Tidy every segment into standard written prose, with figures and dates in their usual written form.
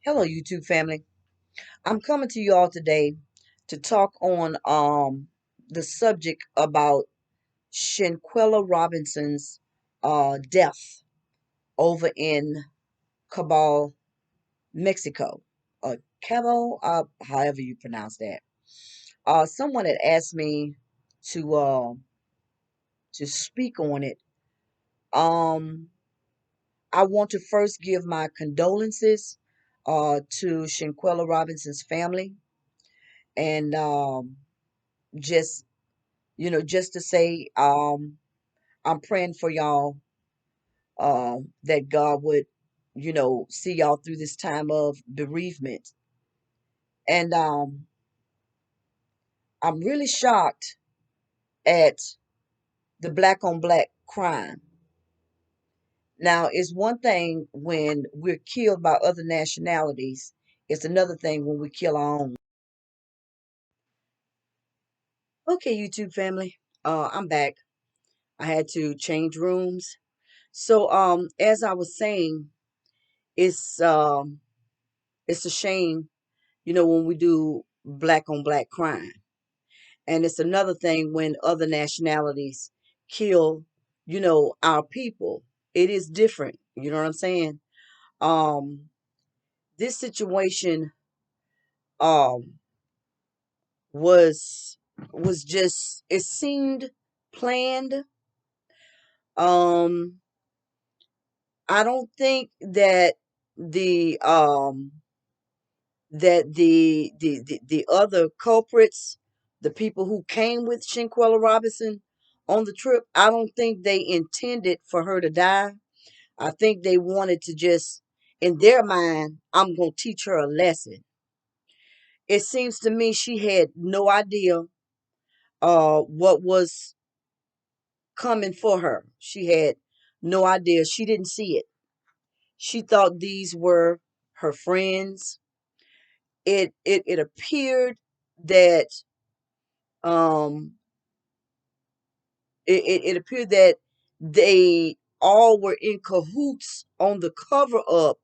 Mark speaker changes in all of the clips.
Speaker 1: Hello, YouTube family. I'm coming to you all today to talk on the subject about Shanquella Robinson's death over in Cabal, Mexico. Cabo, however you pronounce that. Someone had asked me to uh, to speak on it. Um, I want to first give my condolences to Shanquella Robinson's family and just just to say I'm praying for y'all that God would see y'all through this time of bereavement. And I'm really shocked at the black on black crime. Now, it's one thing when we're killed by other nationalities, it's another thing when we kill our own. Okay, YouTube family, I'm back. I had to change rooms. So as I was saying, it's um it's a shame, when we do black on black crime. And it's another thing when other nationalities kill, our people. It is different. You know what I'm saying? Um, this situation um was just, it seemed planned. Um, I don't think the um the other culprits, the people who came with Shanquella Robinson on the trip, I don't think they intended for her to die. I think they wanted to just, in their mind, I'm gonna teach her a lesson. It seems to me she had no idea what was coming for her. She had no idea. She didn't see it. She thought these were her friends. It appeared that um it appeared that they all were in cahoots on the cover up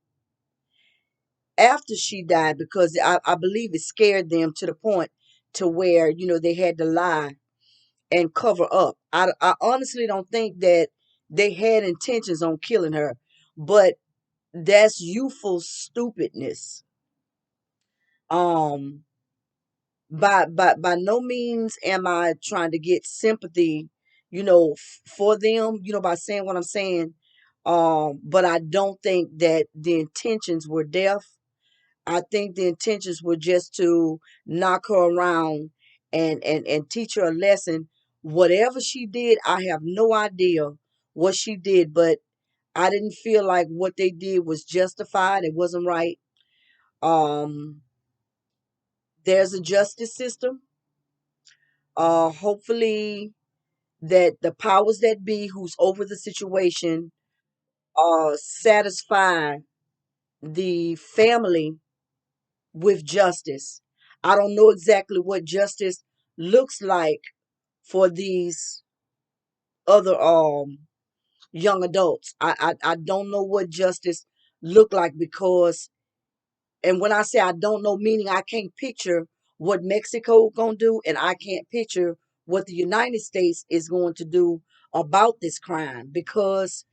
Speaker 1: after she died, because I believe it scared them to the point to where they had to lie and cover up. I honestly don't think that they had intentions on killing her, but that's youthful stupidness. um by no means am I trying to get sympathy, for them, by saying what I'm saying. But I don't think that the intentions were death. I think the intentions were just to knock her around and teach her a lesson. Whatever she did, I have no idea what she did, but I didn't feel like what they did was justified. It wasn't right. Um, there's a justice system. Hopefully that the powers that be who's over the situation satisfy the family with justice. I don't know exactly what justice looks like for these other young adults. I don't know what justice look like, because, and when I say I don't know, meaning I can't picture what Mexico gonna do, and I can't picture what the United States is going to do about this crime, because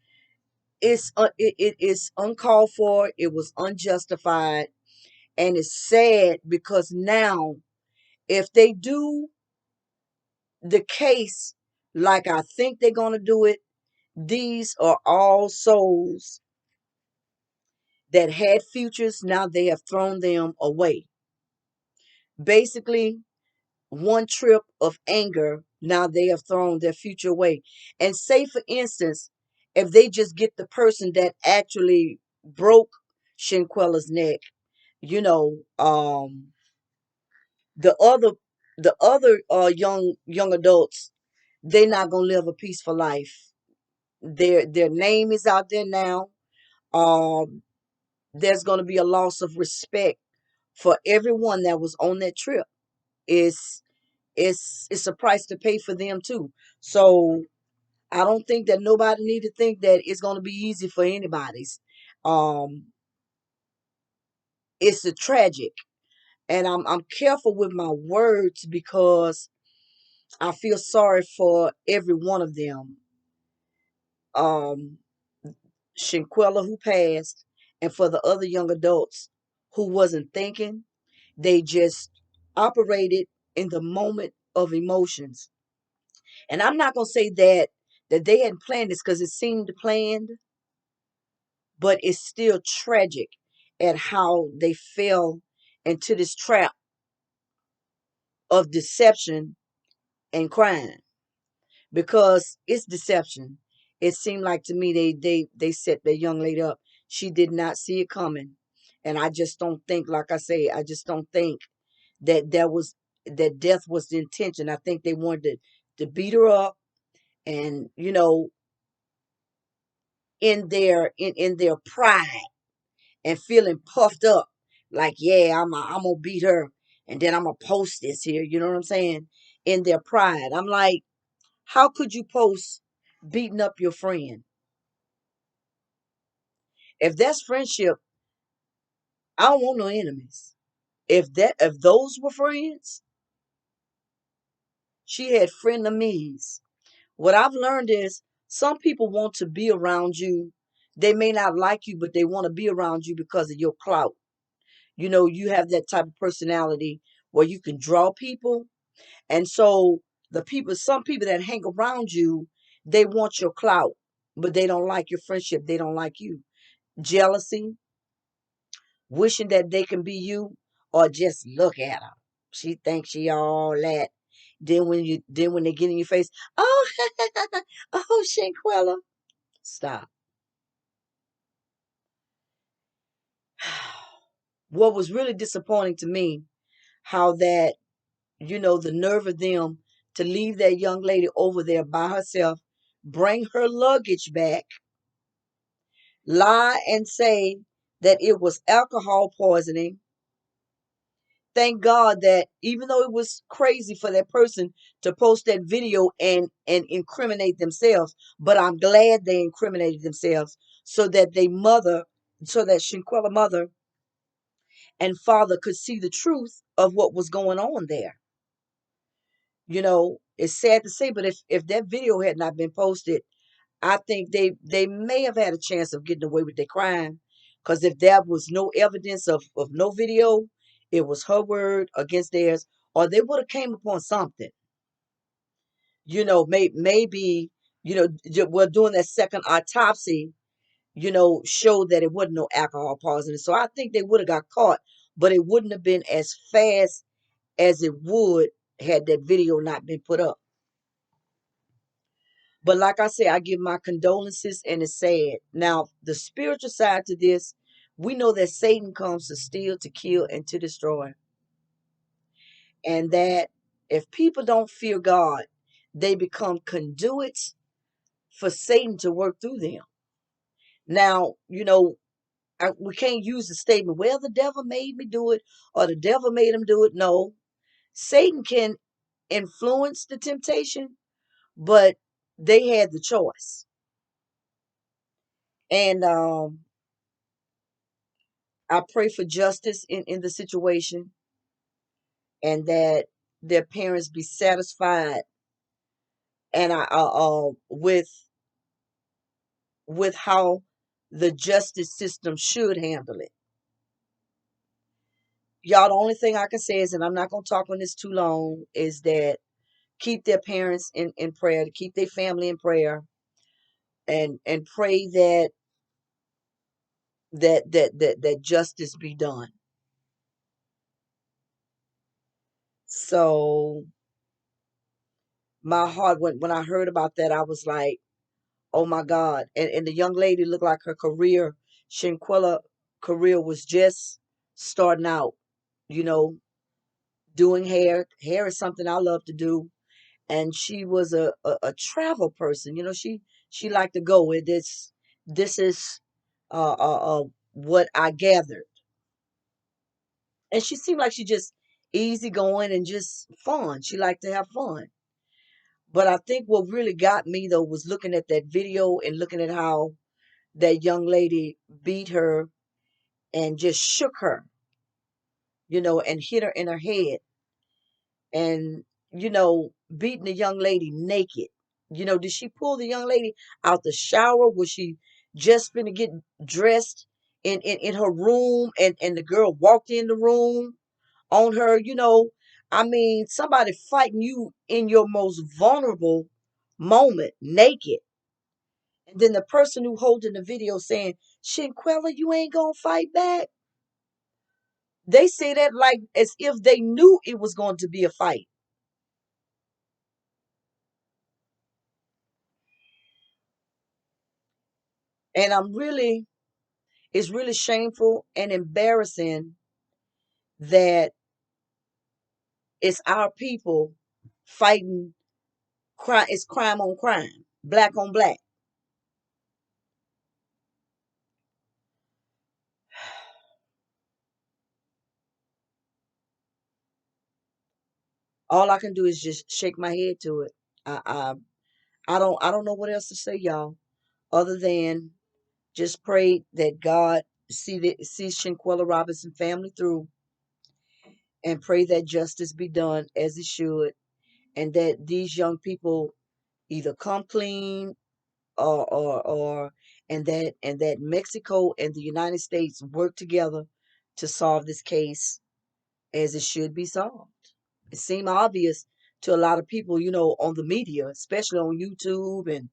Speaker 1: it is uncalled for. It was unjustified, and it's sad because now, if they do the case like I think they're gonna do it, these are all souls that had futures. Now they have thrown them away. Basically, one trip of anger, now they have thrown their future away. And say, for instance, if they just get the person that actually broke Shanquella's neck, you know, the other young adults, they're not gonna live a peaceful life. Their name is out there now. Um, there's gonna be a loss of respect for everyone that was on that trip. It's it's a price to pay for them too. So I don't think that nobody need to think that it's gonna be easy for anybody's. Um, it's a tragic. And I'm careful with my words because I feel sorry for every one of them. Um, Shanquella who passed, and for the other young adults who wasn't thinking, they just operated in the moment of emotions. And I'm not gonna say that they hadn't planned this because it seemed planned, but it's still tragic at how they fell into this trap of deception and crime because it's deception. It seemed like to me they set the young lady up. She did not see it coming, and I just don't think, like I say, I just don't think that death was the intention. I think they wanted to beat her up, and in their pride and feeling puffed up, like, yeah, I'm gonna beat her, and then I'm gonna post this here. You know what I'm saying? In their pride, I'm like, how could you post beating up your friend? If that's friendship, I don't want no enemies. If those were friends, she had frenemies. What I've learned is some people want to be around you. They may not like you, but they want to be around you because of your clout. You have that type of personality where you can draw people. And so some people that hang around you, they want your clout, but they don't like your friendship. They don't like you. Jealousy, wishing that they can be you, or just look at her. She thinks she all that. Then when they get in your face, oh, oh, Shanquella, stop. What was really disappointing to me, how that the nerve of them to leave that young lady over there by herself, bring her luggage back, lie and say that it was alcohol poisoning. Thank God that even though it was crazy for that person to post that video and incriminate themselves, but I'm glad they incriminated themselves so that so that Shanquella mother and father could see the truth of what was going on there. It's sad to say, but if that video had not been posted, I think they may have had a chance of getting away with their crime. Because if there was no evidence of no video, it was her word against theirs, or they would have came upon something. Maybe, we're doing that second autopsy, showed that it wasn't no alcohol poisoning. So I think they would have got caught, but it wouldn't have been as fast as it would had that video not been put up. But like I say, I give my condolences, and it's sad. Now, the spiritual side to this, we know that Satan comes to steal, to kill, and to destroy. And that if people don't fear God, they become conduits for Satan to work through them. Now, we can't use the statement, well, the devil made me do it, or the devil made him do it. No, Satan can influence the temptation, but they had the choice. And I pray for justice in the situation, and that their parents be satisfied, and with how the justice system should handle it. Y'all, the only thing I can say is, and I'm not gonna talk on this too long, is that keep their parents in prayer, to keep their family in prayer, and pray that justice be done. So my heart, when I heard about that, I was like, oh my God. And the young lady looked like her career, Shanquella career, was just starting out, you know, doing hair. Hair is something I love to do. And she was a travel person. She liked to go. This is what I gathered. And she seemed like she just easygoing and just fun. She liked to have fun. But I think what really got me though was looking at that video and looking at how that young lady beat her and just shook her. and hit her in her head, and beating the young lady naked. Did she pull the young lady out the shower? Was she just finna get dressed in her room, and the girl walked in the room on her? I mean, somebody fighting you in your most vulnerable moment naked. And then the person who holding the video saying, Shanquella, you ain't gonna fight back. They say that like as if they knew it was going to be a fight. And it's really shameful and embarrassing that it's our people fighting crime. It's crime on crime, black on black. All I can do is just shake my head to it. I don't know what else to say, y'all, other than just pray that God sees Shanquella Robinson family through, and pray that justice be done as it should, and that these young people either come clean, or and that Mexico and the United States work together to solve this case as it should be solved. It seemed obvious to a lot of people, on the media, especially on YouTube and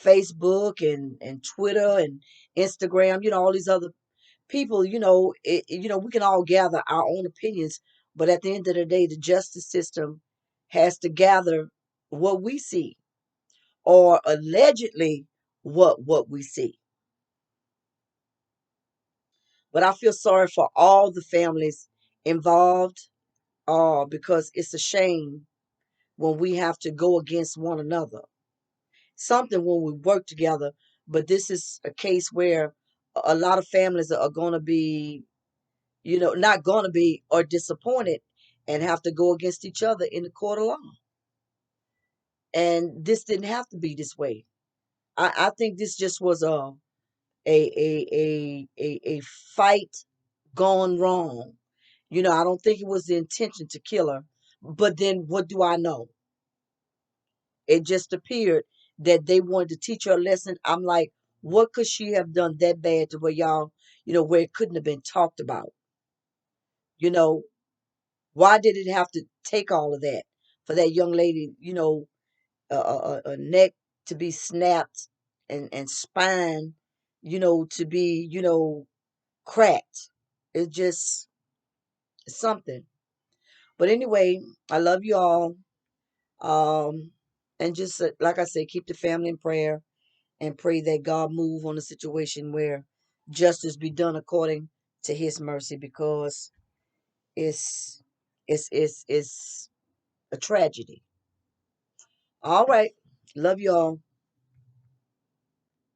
Speaker 1: Facebook and Twitter and Instagram, all these other people, we can all gather our own opinions, but at the end of the day, the justice system has to gather what we see, or allegedly what we see. But I feel sorry for all the families involved, because it's a shame when we have to go against one another. Something when we work together, but this is a case where a lot of families are going to be, not going to be, or disappointed, and have to go against each other in the court of law. And this didn't have to be this way. I think this just was a fight gone wrong. I don't think it was the intention to kill her. But then what do I know? It just appeared that they wanted to teach her a lesson. I'm like, what could she have done that bad to where y'all, where it couldn't have been talked about? You know, why did it have to take all of that for that young lady, a neck to be snapped, and spine, to be, cracked? It's just something. But anyway, I love you all. Um, and just like I said, keep the family in prayer, and pray that God move on the situation where justice be done according to His mercy, because it's it's a tragedy. All right, love you all.